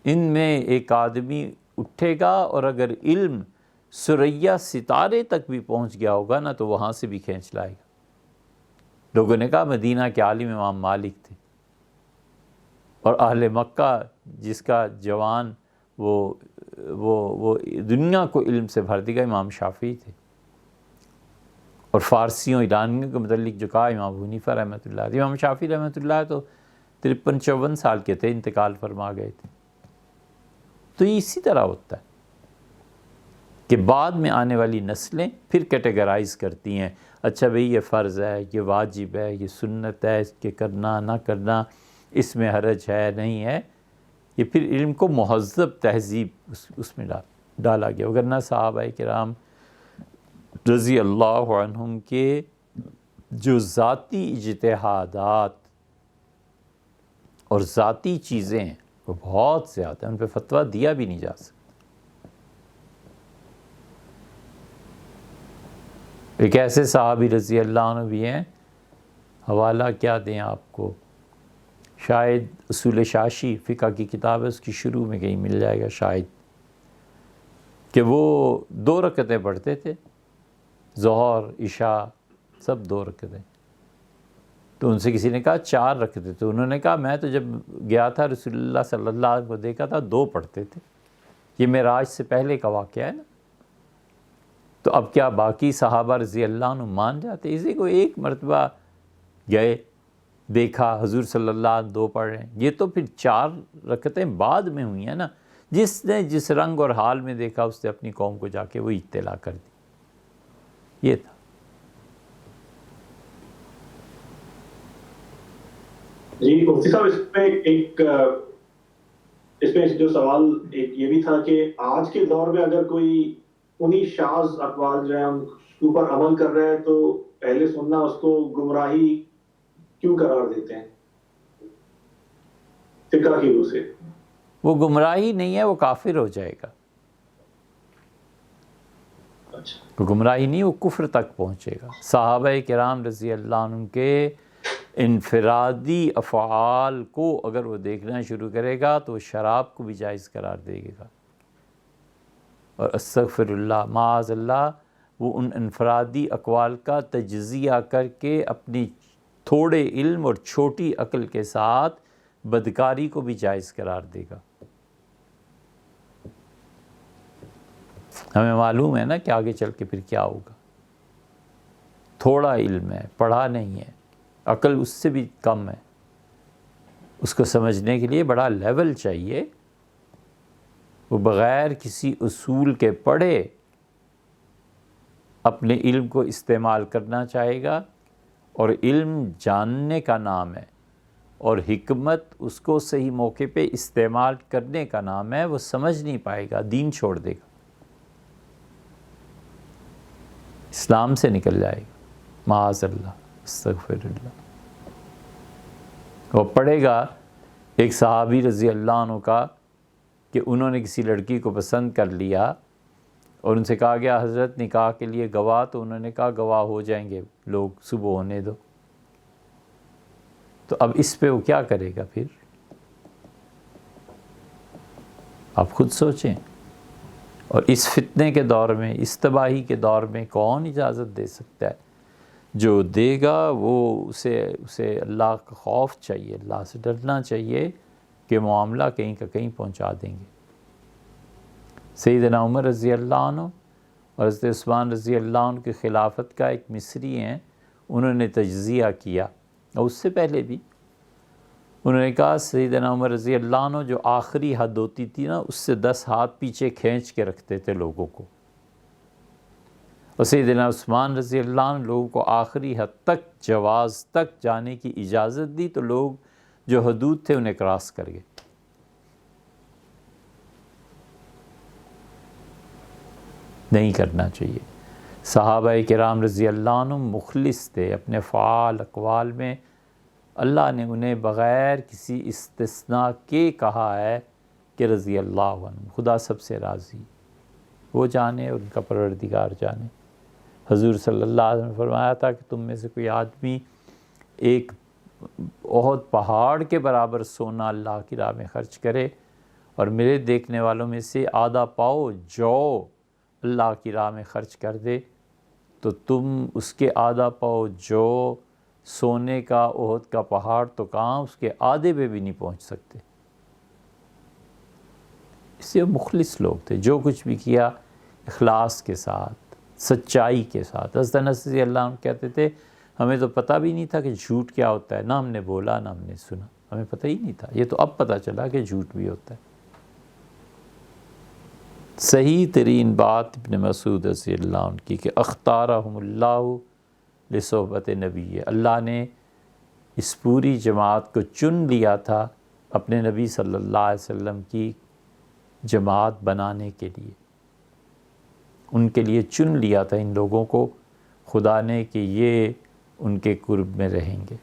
ان میں ایک آدمی اٹھے گا اور اگر علم ثریا ستارے تک بھی پہنچ گیا ہوگا نا تو وہاں سے بھی کھینچ لائے گا. لوگوں نے کہا مدینہ کے عالم امام مالک تھے، اور اہل مکہ جس کا جوان وہ دنیا کو علم سے بھر دے گا امام شافعی تھے. اور فارسیوں ایرانیوں کے متعلق جو کہا امام ابو حنیفہ رحمۃ اللہ علیہ. امام شافعی رحمۃ اللہ تو 53-54 سال کے تھے، انتقال فرما گئے تھے. تو یہ اسی طرح ہوتا ہے کہ بعد میں آنے والی نسلیں پھر کیٹیگرائز کرتی ہیں، اچھا بھئی یہ فرض ہے، یہ واجب ہے، یہ سنت ہے، اس کے کرنا نہ کرنا، اس میں حرج ہے نہیں ہے. یہ پھر علم کو مہذب تہذیب اس میں ڈالا گیا. وگرنہ صحابہ کرام رضی اللہ عنہم کے جو ذاتی اجتہادات اور ذاتی چیزیں ہیں وہ بہت زیادہ ہیں، ان پہ فتویٰ دیا بھی نہیں جا سکتا. ایک ایسے صحابی رضی اللہ عنہ بھی ہیں، حوالہ کیا دیں آپ کو، شاید اصول شاشی فقہ کی کتاب ہے اس کی شروع میں کہیں مل جائے گا شاید، کہ وہ 2 رکعتیں پڑھتے تھے، ظہر عشاء سب 2 رکعتیں. تو ان سے کسی نے کہا 4 رکعتیں، تو انہوں نے کہا میں تو جب گیا تھا رسول اللہ صلی اللہ علیہ وسلم کو دیکھا تھا 2 پڑھتے تھے. یہ معراج سے پہلے کا واقعہ ہے نا. تو اب کیا باقی صحابہ رضی اللہ عنہ مان جاتے؟ اسی کو ایک مرتبہ گئے دیکھا حضور صلی اللہ علیہ وسلم 2 پڑھ رہے ہیں، یہ تو پھر 4 رکعتیں بعد میں ہوئی ہیں نا. جس نے جس رنگ اور حال میں دیکھا اس نے اپنی قوم کو جا کے وہ اطلاع کر دی. یہ تھا. جی مفتی صاحب، اس میں جو سوال ایک یہ بھی تھا کہ آج کے دور میں اگر کوئی انہی شاذ اقوال جو ہیں ان کے اوپر عمل کر رہے ہیں تو اہل سنت اس کو گمراہی کیوں قرار دیتے ہیں فقہ کی روح سے؟ وہ گمراہی نہیں ہے، وہ کافر ہو جائے گا. وہ گمراہی نہیں، وہ کفر تک پہنچے گا. صحابہ کرام رضی اللہ عنہ کے انفرادی افعال کو اگر وہ دیکھنا شروع کرے گا تو وہ شراب کو بھی جائز قرار دے گا، اور استغفر اللہ معاذ اللہ وہ ان انفرادی اقوال کا تجزیہ کر کے اپنی تھوڑے علم اور چھوٹی عقل کے ساتھ بدکاری کو بھی جائز قرار دے گا۔ ہمیں معلوم ہے نا کہ آگے چل کے پھر کیا ہوگا۔ تھوڑا علم ہے، پڑھا نہیں ہے، عقل اس سے بھی کم ہے، اس کو سمجھنے کے لیے بڑا لیول چاہیے۔ وہ بغیر کسی اصول کے پڑھے اپنے علم کو استعمال کرنا چاہے گا، اور علم جاننے کا نام ہے، اور حکمت اس کو صحیح موقع پہ استعمال کرنے کا نام ہے۔ وہ سمجھ نہیں پائے گا، دین چھوڑ دے گا، اسلام سے نکل جائے گا، معاذ اللہ استغفر اللہ۔ وہ پڑھے گا ایک صحابی رضی اللہ عنہ کا کہ انہوں نے کسی لڑکی کو پسند کر لیا اور ان سے کہا گیا حضرت نکاح کے لیے گواہ، تو انہوں نے کہا گواہ ہو جائیں گے لوگ، صبح ہونے دو۔ تو اب اس پہ وہ کیا کرے گا پھر؟ آپ خود سوچیں۔ اور اس فتنے کے دور میں، اس تباہی کے دور میں کون اجازت دے سکتا ہے؟ جو دے گا وہ اسے اللہ کا خوف چاہیے، اللہ سے ڈرنا چاہیے کہ معاملہ کہیں کا کہیں پہنچا دیں گے۔ سیدنا عمر رضی اللہ عنہ اور حضرت عثمان رضی اللہ عنہ کی خلافت کا ایک مصری ہیں، انہوں نے تجزیہ کیا، اور اس سے پہلے بھی انہوں نے کہا سیدنا عمر رضی اللہ عنہ جو آخری حد ہوتی تھی نا، اس سے 10 ہاتھ پیچھے کھینچ کے رکھتے تھے لوگوں کو، اور سیدنا عثمان رضی اللہ عنہ لوگوں کو آخری حد تک، جواز تک جانے کی اجازت دی، تو لوگ جو حدود تھے انہیں کراس کر گئے۔ نہیں کرنا چاہیے۔ صحابہ کرام رضی اللہ عنہ مخلص تھے اپنے فعال اقوال میں، اللہ نے انہیں بغیر کسی استثناء کے کہا ہے کہ رضی اللہ عنہ، خدا سب سے راضی، وہ جانے اور ان کا پروردگار جانے۔ حضور صلی اللہ علیہ وسلم نے فرمایا تھا کہ تم میں سے کوئی آدمی ایک احد پہاڑ کے برابر سونا اللہ کی راہ میں خرچ کرے، اور میرے دیکھنے والوں میں سے آدھا پاؤ جو اللہ کی راہ میں خرچ کر دے، تو تم اس کے آدھا پاؤ جو سونے کا احد کا پہاڑ تو کہاں، اس کے آدھے پہ بھی نہیں پہنچ سکتے۔ اس سے مخلص لوگ تھے، جو کچھ بھی کیا اخلاص کے ساتھ، سچائی کے ساتھ۔ حضرت انس رضی اللہ عنہ کہتے تھے ہمیں تو پتہ بھی نہیں تھا کہ جھوٹ کیا ہوتا ہے، نہ ہم نے بولا نہ ہم نے سنا، ہمیں پتہ ہی نہیں تھا، یہ تو اب پتہ چلا کہ جھوٹ بھی ہوتا ہے۔ صحیح ترین بات ابن مسعود رضی اللہ عنہ کی کہ اختارہم اللہ لصحبت نبی، اللہ نے اس پوری جماعت کو چن لیا تھا اپنے نبی صلی اللہ علیہ وسلم کی جماعت بنانے کے لیے، ان کے لیے چن لیا تھا ان لوگوں کو خدا نے کہ یہ ان کے قرب میں رہیں گے۔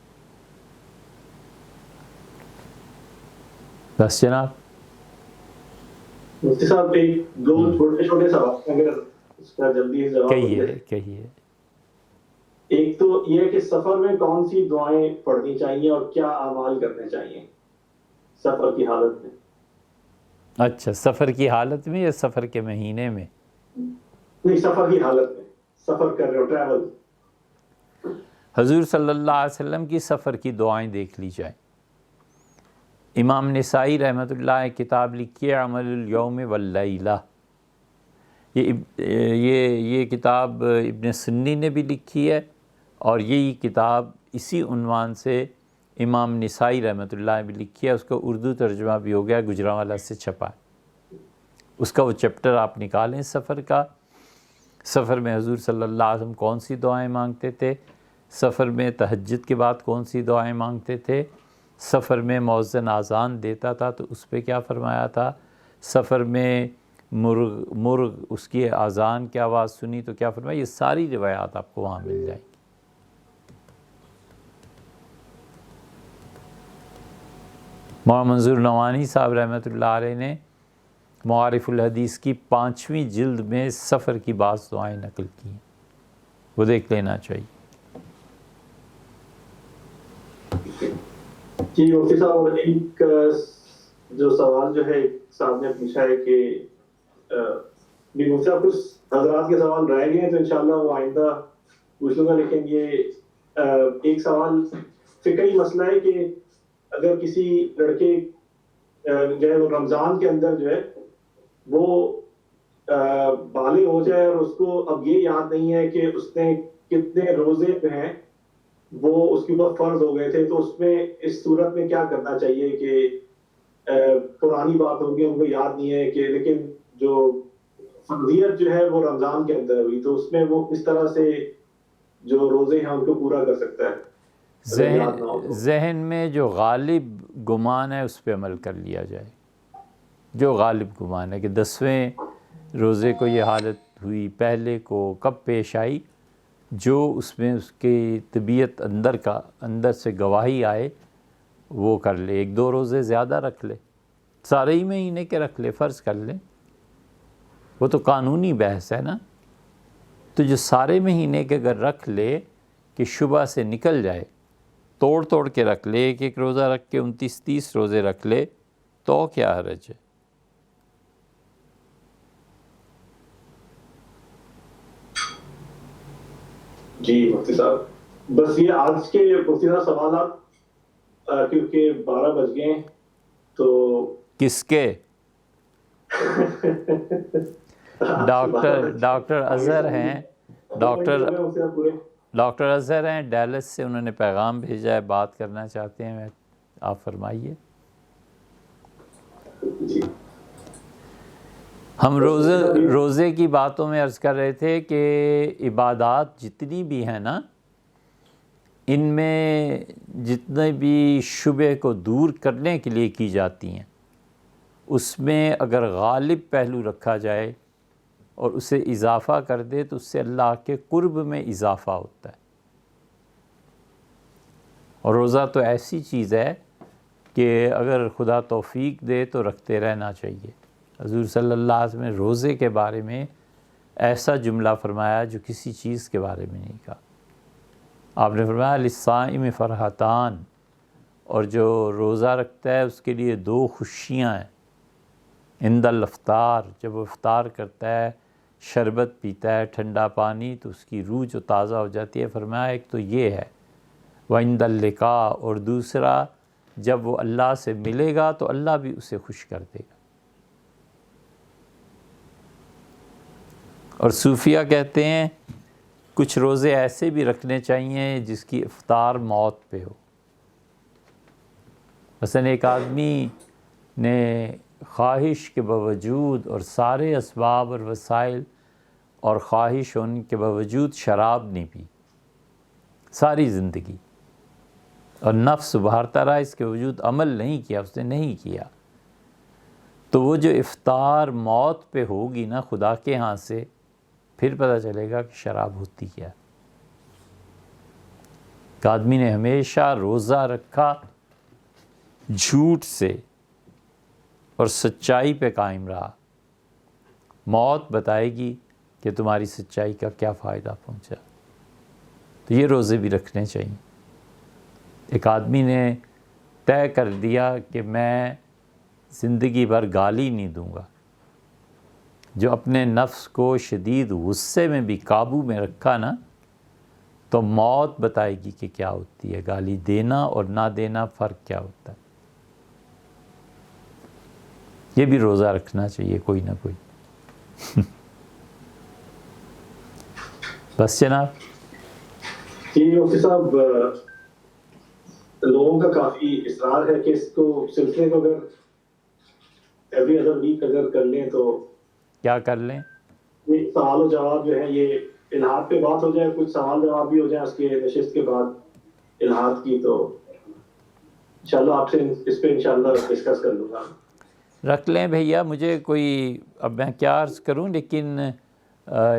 بس جناب، مفتی صاحب ایک دو چھوٹے سوال اگر اس کا جلدی جواب کہیے۔ ایک تو یہ ہے کہ سفر میں کون سی دعائیں پڑھنی چاہیے اور کیا اعمال کرنے چاہیے سفر کی حالت میں؟ اچھا، سفر کی حالت میں یا سفر کے مہینے میں؟ نہیں، سفر کی حالت میں، سفر کر رہے ہو، ٹریول۔ حضور صلی اللہ علیہ وسلم کی سفر کی دعائیں دیکھ لی جائیں۔ امام نسائی رحمۃ اللہ کتاب لکھی ہے عمل الیوم واللیلہ، یہ کتاب ابن سنی نے بھی لکھی ہے، اور یہی کتاب اسی عنوان سے امام نسائی رحمۃ اللہ نے بھی لکھی ہے، اس کا اردو ترجمہ بھی ہو گیا، گجرانوالہ سے چھپا ہے۔ اس کا وہ چیپٹر آپ نکالیں سفر کا، سفر میں حضور صلی اللہ علیہ وسلم کون سی دعائیں مانگتے تھے، سفر میں تہجد کے بعد کون سی دعائیں مانگتے تھے، سفر میں مؤذن اذان دیتا تھا تو اس پہ کیا فرمایا تھا، سفر میں مرغ اس کی اذان کی آواز سنی تو کیا فرمایا، یہ ساری روایات آپ کو وہاں مل جائیں گی۔ مولانا منظور نعمانی صاحب رحمۃ اللہ علیہ نے معارف الحدیث کی 5ویں جلد میں سفر کی بعض دعائیں نقل کی ہیں، وہ دیکھ لینا چاہیے۔ جی مفتی صاحب، ایک جو سوال جو ہے صاحب نے پوچھا ہے کہ بھی مجھ سے آپ کچھ حضرات کے سوال رہ گئے ہیں تو انشاءاللہ وہ آئندہ پوچھ لوں گا، لیکن یہ ایک سوال فقہی مسئلہ ہے کہ اگر کسی لڑکے جو ہے وہ رمضان کے اندر جو ہے وہ بالغ ہو جائے اور اس کو اب یہ یاد نہیں ہے کہ اس نے کتنے روزے جو ہیں وہ اس کے اوپر فرض ہو گئے تھے، تو اس میں اس صورت میں کیا کرنا چاہیے کہ پرانی بات ہوگی، ان کو یاد نہیں ہے کہ، لیکن جو فرضیت جو ہے وہ رمضان کے اندر ہوئی، تو اس میں وہ کس طرح سے جو روزے ہیں ان کو پورا کر سکتا ہے اگر یاد نہ ہو تو؟ ذہن میں جو غالب گمان ہے اس پہ عمل کر لیا جائے، جو غالب گمان ہے کہ 10ویں روزے کو یہ حالت ہوئی، پہلے کو کب پیش آئی، جو اس میں اس کی طبیعت اندر سے گواہی آئے وہ کر لے۔ 1-2 روزے زیادہ رکھ لے، سارے ہی مہینے کے رکھ لے، فرض کر لے، وہ تو قانونی بحث ہے نا۔ تو جو سارے مہینے کے اگر رکھ لے کہ شبہ سے نکل جائے، توڑ کے رکھ لے، ایک روزہ رکھ کے 29-30 روزے رکھ لے، تو کیا حرج ہے؟ جی مفتی صاحب، بس یہ آج کے مفتی صاحب سوالات کیونکہ 12 بج گئے ہیں تو کس کے؟ ڈاکٹر اظہر ہیں، ڈاکٹر اظہر ہیں ڈیلس سے، انہوں نے پیغام بھیجا ہے، بات کرنا چاہتے ہیں، آپ فرمائیے۔ ہم روزے کی باتوں میں عرض کر رہے تھے کہ عبادات جتنی بھی ہیں نا، ان میں جتنے بھی شبہ کو دور کرنے کے لیے کی جاتی ہیں، اس میں اگر غالب پہلو رکھا جائے اور اسے اضافہ کر دے تو اس سے اللہ کے قرب میں اضافہ ہوتا ہے۔ اور روزہ تو ایسی چیز ہے کہ اگر خدا توفیق دے تو رکھتے رہنا چاہیے۔ حضور صلی اللہ علیہ وسلم نے روزے کے بارے میں ایسا جملہ فرمایا جو کسی چیز کے بارے میں نہیں کہا۔ آپ نے فرمایا للصائم فرحتان، اور جو روزہ رکھتا ہے اس کے لیے 2 خوشیاں ہیں۔ عند الافطار، جب وہ افطار کرتا ہے، شربت پیتا ہے، ٹھنڈا پانی، تو اس کی روح جو تازہ ہو جاتی ہے، فرمایا ایک تو یہ ہے، وعند اللقاء، اور دوسرا جب وہ اللہ سے ملے گا تو اللہ بھی اسے خوش کر دے گا۔ اور صوفیہ کہتے ہیں کچھ روزے ایسے بھی رکھنے چاہیے جس کی افطار موت پہ ہو۔ مثلا ایک آدمی نے خواہش کے باوجود اور سارے اسباب اور وسائل اور خواہش ہونے کے باوجود شراب نہیں پی ساری زندگی، اور نفس ابھارتا رہا، اس کے باوجود عمل نہیں کیا، اس نے نہیں کیا، تو وہ جو افطار موت پہ ہوگی نا خدا کے ہاں سے، پھر پتہ چلے گا کہ شراب ہوتی کیا۔ ایک آدمی نے ہمیشہ روزہ رکھا جھوٹ سے اور سچائی پہ قائم رہا، موت بتائے گی کہ تمہاری سچائی کا کیا فائدہ پہنچا۔ تو یہ روزے بھی رکھنے چاہیے۔ ایک آدمی نے طے کر دیا کہ میں زندگی بھر گالی نہیں دوں گا، جو اپنے نفس کو شدید غصے میں بھی قابو میں رکھا نا، تو موت بتائے گی کہ کیا ہوتی ہے، گالی دینا اور نہ دینا فرق کیا ہوتا ہے۔ یہ بھی روزہ رکھنا چاہیے کوئی نہ کوئی۔ بس جناب، جی مفتی صاحب، لوگوں کا کافی اصرار ہے کہ اس کو سلسلے کو اگر ایوری ادر ویک اگر کر لیں تو کیا کر لیں؟ یہ سوال و جواب جو ہے یہ الہاد پہ بات ہو جائے، کچھ سوال جواب بھی ہو جائے اس کے نشست کے بعد الہاد کی، تو انشاءاللہ آپ سے اس پہ انشاءاللہ ڈسکس کر لوں گا۔ رکھ لیں بھیا، مجھے کوئی، اب میں کیا عرض کروں،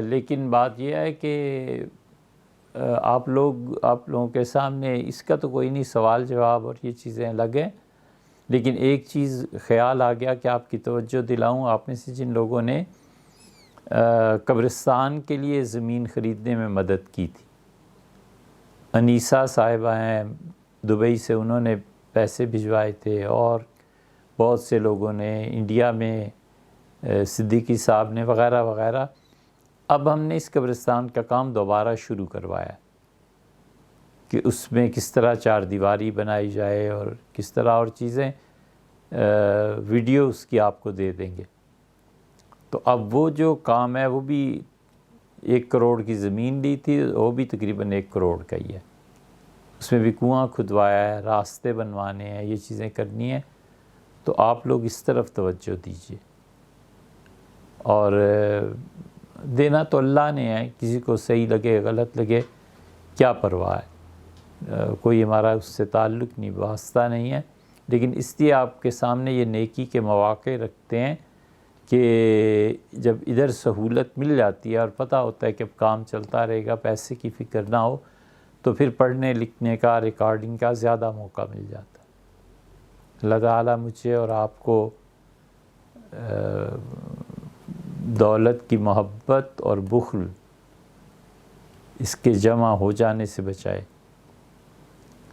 لیکن بات یہ ہے کہ آپ لوگوں کے سامنے اس کا تو کوئی نہیں، سوال جواب اور یہ چیزیں الگ ہیں، لیکن ایک چیز خیال آ گیا کہ آپ کی توجہ دلاؤں۔ آپ میں سے جن لوگوں نے قبرستان کے لیے زمین خریدنے میں مدد کی تھی، انیسہ صاحبہ ہیں دبئی سے، انہوں نے پیسے بھجوائے تھے، اور بہت سے لوگوں نے انڈیا میں صدیقی صاحب نے وغیرہ وغیرہ. اب ہم نے اس قبرستان کا کام دوبارہ شروع کروایا کہ اس میں کس طرح چار دیواری بنائی جائے اور کس طرح اور چیزیں. ویڈیو اس کی آپ کو دے دیں گے. تو اب وہ جو کام ہے وہ بھی 1 کروڑ کی زمین لی تھی، وہ بھی تقریباً 1 کروڑ کا ہی ہے. اس میں بھی کنواں کھدوایا ہے، راستے بنوانے ہیں، یہ چیزیں کرنی ہیں. تو آپ لوگ اس طرف توجہ دیجیے. اور دینا تو اللہ نے ہے، کسی کو صحیح لگے غلط لگے کیا پرواہ ہے، کوئی ہمارا اس سے تعلق نہیں، واسطہ نہیں ہے. لیکن اس لیے آپ کے سامنے یہ نیکی کے مواقع رکھتے ہیں کہ جب ادھر سہولت مل جاتی ہے اور پتہ ہوتا ہے کہ اب کام چلتا رہے گا، پیسے کی فکر نہ ہو، تو پھر پڑھنے لکھنے کا، ریکارڈنگ کا زیادہ موقع مل جاتا ہے. اللہ تعالیٰ مجھے اور آپ کو دولت کی محبت اور بخل اس کے جمع ہو جانے سے بچائے.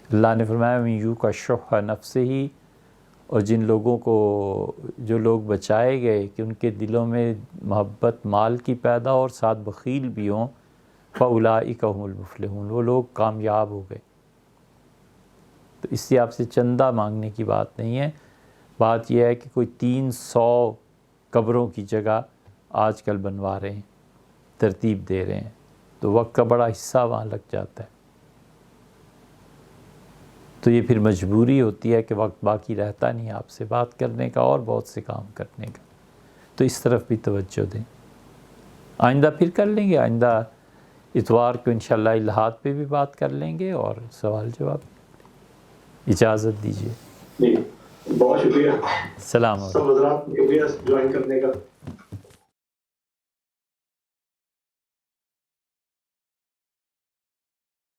اللہ نے فرمایا من یوق شح نفسہ، اور جن لوگوں کو، جو لوگ بچائے گئے کہ ان کے دلوں میں محبت مال کی پیدا اور ساتھ بخیل بھی ہوں، فاولئک هم المفلحون، وہ لوگ کامیاب ہو گئے. تو اس سے آپ سے چندہ مانگنے کی بات نہیں ہے. بات یہ ہے کہ کوئی 300 قبروں کی جگہ آج کل بنوا رہے ہیں، ترتیب دے رہے ہیں، تو وقت کا بڑا حصہ وہاں لگ جاتا ہے. تو یہ پھر مجبوری ہوتی ہے کہ وقت باقی رہتا نہیں آپ سے بات کرنے کا اور بہت سے کام کرنے کا. تو اس طرف بھی توجہ دیں. آئندہ پھر کر لیں گے، آئندہ اتوار کو انشاءاللہ الہاد پہ بھی بات کر لیں گے اور سوال جواب. اجازت دیجیے. جی بہت شکریہ. السلام علیکم. سب حضرات شکریہ جوائن کرنے کا.